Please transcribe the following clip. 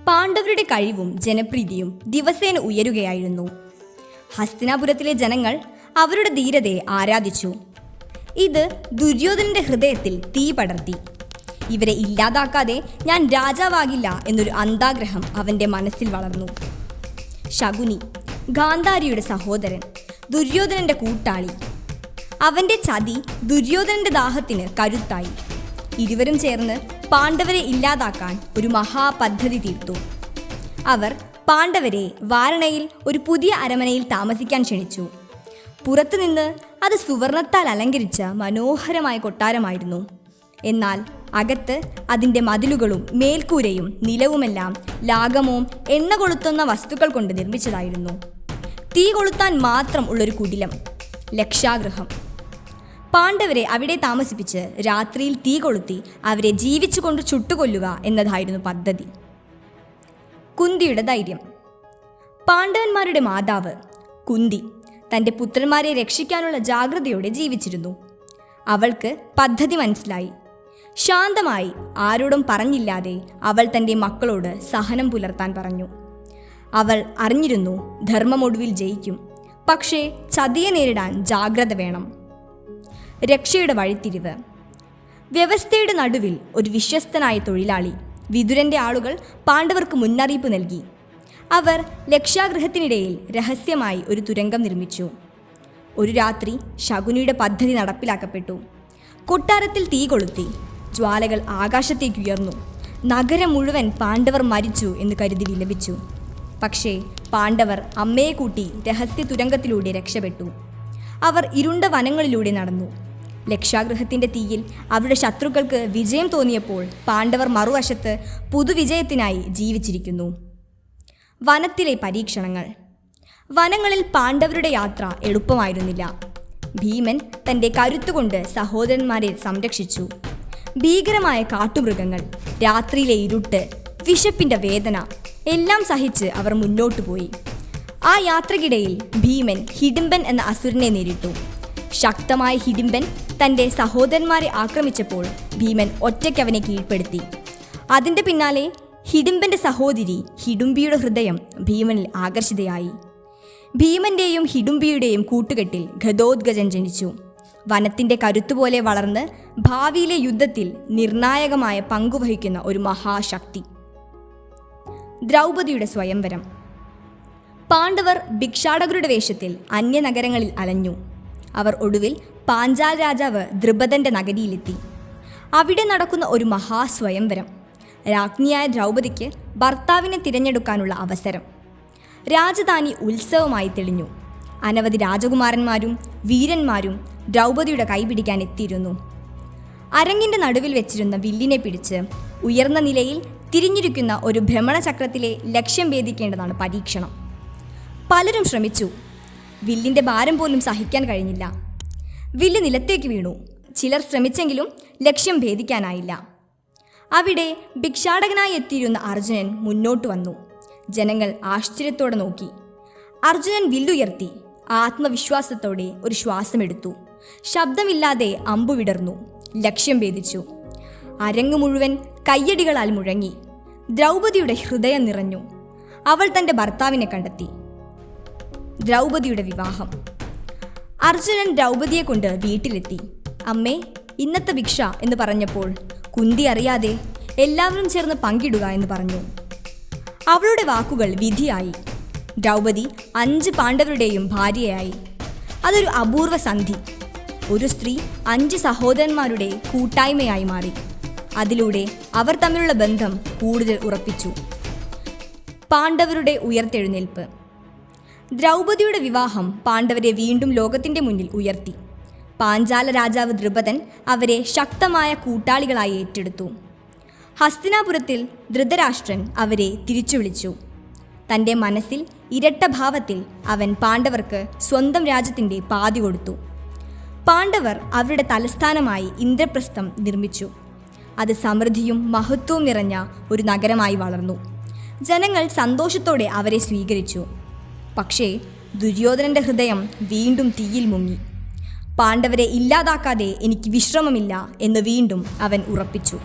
പാണ്ഡവരുടെ കഴിവും ജനപ്രീതിയും ദിവസേന ഉയരുകയായിരുന്നു. ഹസ്തിനാപുരത്തിലെ ജനങ്ങൾ അവരുടെ ധീരതയെ ആരാധിച്ചു. ഇത് ദുര്യോധനന്റെ ഹൃദയത്തിൽ തീ പടർത്തി. ഇവരെ ഇല്ലാതാക്കാതെ ഞാൻ രാജാവാകില്ല എന്നൊരു അന്താഗ്രഹം അവൻ്റെ മനസ്സിൽ വളർന്നു. ശകുനി, ഗാന്ധാരിയുടെ സഹോദരൻ, ദുര്യോധനന്റെ കൂട്ടാളി. അവൻ്റെ ചതി ദുര്യോധനന്റെ ദാഹത്തിന് കരുത്തായി. ഇരുവരും ചേർന്ന് പാണ്ഡവരെ ഇല്ലാതാക്കാൻ ഒരു മഹാപദ്ധതി തീർത്തു. അവർ പാണ്ഡവരെ വാരണയിൽ ഒരു പുതിയ അരമനയിൽ താമസിക്കാൻ ക്ഷണിച്ചു. പുറത്തുനിന്ന് അത് സുവർണത്താൽ അലങ്കരിച്ച മനോഹരമായ കൊട്ടാരമായിരുന്നു. എന്നാൽ അകത്ത് അതിൻ്റെ മതിലുകളും മേൽക്കൂരയും നിലവുമെല്ലാം ലാഗമവും എണ്ണ കൊളുത്തുന്ന വസ്തുക്കൾ കൊണ്ട് നിർമ്മിച്ചതായിരുന്നു. തീ കൊളുത്താൻ മാത്രം ഉള്ളൊരു കുടിലം, ലക്ഷാഗൃഹം. പാണ്ഡവരെ അവിടെ താമസിപ്പിച്ച് രാത്രിയിൽ തീ കൊളുത്തി അവരെ ജീവിച്ചുകൊണ്ട് ചുട്ടുകൊല്ലുക എന്നതായിരുന്നു പദ്ധതി. കുന്തിയുടെ ധൈര്യം. പാണ്ഡവന്മാരുടെ മാതാവ് കുന്തി തൻ്റെ പുത്രന്മാരെ രക്ഷിക്കാനുള്ള ജാഗ്രതയോടെ ജീവിച്ചിരുന്നു. അവൾക്ക് പദ്ധതി മനസ്സിലായി. ശാന്തമായി ആരോടും പറഞ്ഞില്ലാതെ അവൾ തൻ്റെ മക്കളോട് സഹനം പുലർത്താൻ പറഞ്ഞു. അവൾ അറിഞ്ഞിരുന്നു ധർമ്മമൊടുവിൽ ജയിക്കും. പക്ഷേ ചതിയെ നേരിടാൻ ജാഗ്രത വേണം. രക്ഷയുടെ വഴിത്തിരിവ്. വ്യവസ്ഥയുടെ നടുവിൽ ഒരു വിശ്വസ്തനായ തൊഴിലാളി വിതുരൻ്റെ ആളുകൾ പാണ്ഡവർക്ക് മുന്നറിയിപ്പ് നൽകി. അവർ ലക്ഷാഗൃഹത്തിനിടയിൽ രഹസ്യമായി ഒരു തുരങ്കം നിർമ്മിച്ചു. ഒരു രാത്രി ശകുനിയുടെ പദ്ധതി നടപ്പിലാക്കപ്പെട്ടു. കൊട്ടാരത്തിൽ തീ കൊളുത്തി. ജ്വാലകൾ ആകാശത്തേക്കുയർന്നു. നഗരം മുഴുവൻ പാണ്ഡവർ മരിച്ചു എന്ന് കരുതി വിലപിച്ചു. പക്ഷേ പാണ്ഡവർ അമ്മയെ കൂട്ടി രഹസ്യ തുരങ്കത്തിലൂടെ രക്ഷപ്പെട്ടു. അവർ ഇരുണ്ട വനങ്ങളിലൂടെ നടന്നു. ലക്ഷാഗൃഹത്തിൻ്റെ തീയിൽ അവരുടെ ശത്രുക്കൾക്ക് വിജയം തോന്നിയപ്പോൾ പാണ്ഡവർ മറുവശത്ത് പുതുവിജയത്തിനായി ജീവിച്ചിരിക്കുന്നു. വനത്തിലെ പരീക്ഷണങ്ങൾ. വനങ്ങളിൽ പാണ്ഡവരുടെ യാത്ര എളുപ്പമായിരുന്നില്ല. ഭീമൻ തൻ്റെ കരുത്തുകൊണ്ട് സഹോദരന്മാരെ സംരക്ഷിച്ചു. ഭീകരമായ കാട്ടുമൃഗങ്ങൾ, രാത്രിയിലെ ഇരുട്ട്, വിശപ്പിൻ്റെ വേദന എല്ലാം സഹിച്ച് അവർ മുന്നോട്ടു പോയി. ആ യാത്രക്കിടയിൽ ഭീമൻ ഹിഡിംബൻ എന്ന അസുരനെ നേരിട്ടു. ശക്തമായ ഹിഡിംബൻ തൻ്റെ സഹോദരന്മാരെ ആക്രമിച്ചപ്പോൾ ഭീമൻ ഒറ്റയ്ക്കവനെ കീഴ്പ്പെടുത്തി. അതിൻ്റെ പിന്നാലെ ഹിഡിംബൻ്റെ സഹോദരി ഹിഡുംബിയുടെ ഹൃദയം ഭീമനിൽ ആകർഷിതയായി. ഭീമൻ്റെയും ഹിഡുംബിയുടെയും കൂട്ടുകെട്ടിൽ ഘതോദ്ഗജൻ ജനിച്ചു. വനത്തിൻ്റെ കരുത്തുപോലെ വളർന്ന് ഭാവിയിലെ യുദ്ധത്തിൽ നിർണായകമായ പങ്കുവഹിക്കുന്ന ഒരു മഹാശക്തി. ദ്രൗപദിയുടെ സ്വയംവരം. പാണ്ഡവർ ഭിക്ഷാടകരുടെ വേഷത്തിൽ അന്യനഗരങ്ങളിൽ അലഞ്ഞു. അവർ ഒടുവിൽ പാഞ്ചാൽ രാജാവ് ദ്രുപദൻ്റെ നഗരിയിലെത്തി. അവിടെ നടക്കുന്ന ഒരു മഹാസ്വയംവരം. രാജ്ഞിയായ ദ്രൗപദിക്ക് ഭർത്താവിനെ തിരഞ്ഞെടുക്കാനുള്ള അവസരം. രാജധാനി ഉത്സവമായി തെളിഞ്ഞു. അനവധി രാജകുമാരന്മാരും വീരന്മാരും ദ്രൗപദിയുടെ കൈപിടിക്കാൻ എത്തിയിരുന്നു. അരങ്ങിൻ്റെ നടുവിൽ വെച്ചിരുന്ന വില്ലിനെ പിടിച്ച് ഉയർന്ന നിലയിൽ തിരിഞ്ഞിരിക്കുന്ന ഒരു ഭ്രമണചക്രത്തിലെ ലക്ഷ്യം ഭേദിക്കേണ്ടതാണ് പരീക്ഷണം. പലരും ശ്രമിച്ചു. വില്ലിൻ്റെ ഭാരം പോലും സഹിക്കാൻ കഴിഞ്ഞില്ല. വില്ല് നിലത്തേക്ക് വീണു. ചിലർ ശ്രമിച്ചെങ്കിലും ലക്ഷ്യം ഭേദിക്കാനായില്ല. അവിടെ ഭിക്ഷാടകനായി എത്തിയിരുന്ന അർജുനൻ മുന്നോട്ട് വന്നു. ജനങ്ങൾ ആശ്ചര്യത്തോടെ നോക്കി. അർജുനൻ വില്ലുയർത്തി ആത്മവിശ്വാസത്തോടെ ഒരു ശ്വാസമെടുത്തു. ശബ്ദമില്ലാതെ അമ്പു വിടർന്നു. ലക്ഷ്യം ഭേദിച്ചു. അരങ്ങ് മുഴുവൻ കയ്യടികളാൽ മുഴങ്ങി. ദ്രൗപദിയുടെ ഹൃദയം നിറഞ്ഞു. അവൾ തൻ്റെ ഭർത്താവിനെ കണ്ടെത്തി. ദ്രൗപദിയുടെ വിവാഹം. അർജുനൻ ദ്രൗപദിയെ കൊണ്ട് വീട്ടിലെത്തി. അമ്മേ, ഇന്നത്തെ ഭിക്ഷ എന്ന് പറഞ്ഞപ്പോൾ കുന്തി അറിയാതെ എല്ലാവരും ചേർന്ന് പങ്കിടുക എന്ന് പറഞ്ഞു. അവളുടെ വാക്കുകൾ വിധിയായി. ദ്രൗപദി 5 പാണ്ഡവരുടെയും ഭാര്യയായി. അതൊരു അപൂർവ സന്ധി. ഒരു സ്ത്രീ 5 സഹോദരന്മാരുടെ കൂട്ടായ്മയായി മാറി. അതിലൂടെ അവർ തമ്മിലുള്ള ബന്ധം കൂടുതൽ ഉറപ്പിച്ചു. പാണ്ഡവരുടെ ഉയർത്തെഴുന്നേൽപ്പ്. ദ്രൗപദിയുടെ വിവാഹം പാണ്ഡവരെ വീണ്ടും ലോകത്തിൻ്റെ മുന്നിൽ ഉയർത്തി. പാഞ്ചാല രാജാവ് ദ്രുപദൻ അവരെ ശക്തമായ കൂട്ടാളികളായി ഏറ്റെടുത്തു. ഹസ്തിനാപുരത്തിൽ ധൃതരാഷ്ട്രൻ അവരെ തിരിച്ചു വിളിച്ചു. തൻ്റെ മനസ്സിൽ ഇരട്ട ഭാവത്തിൽ അവൻ പാണ്ഡവർക്ക് സ്വന്തം രാജ്യത്തിൻ്റെ പാതി കൊടുത്തു. പാണ്ഡവർ അവരുടെ തലസ്ഥാനമായി ഇന്ദ്രപ്രസ്ഥം നിർമ്മിച്ചു. അത് സമൃദ്ധിയും മഹത്വവും നിറഞ്ഞ ഒരു നഗരമായി വളർന്നു. ജനങ്ങൾ സന്തോഷത്തോടെ അവരെ സ്വീകരിച്ചു. പക്ഷേ ദുര്യോധനൻ്റെ ഹൃദയം വീണ്ടും തീയിൽ മുങ്ങി. പാണ്ഡവരെ ഇല്ലാതാക്കാതെ എനിക്ക് വിശ്രമമില്ല എന്ന് വീണ്ടും അവൻ ഉറപ്പിച്ചു.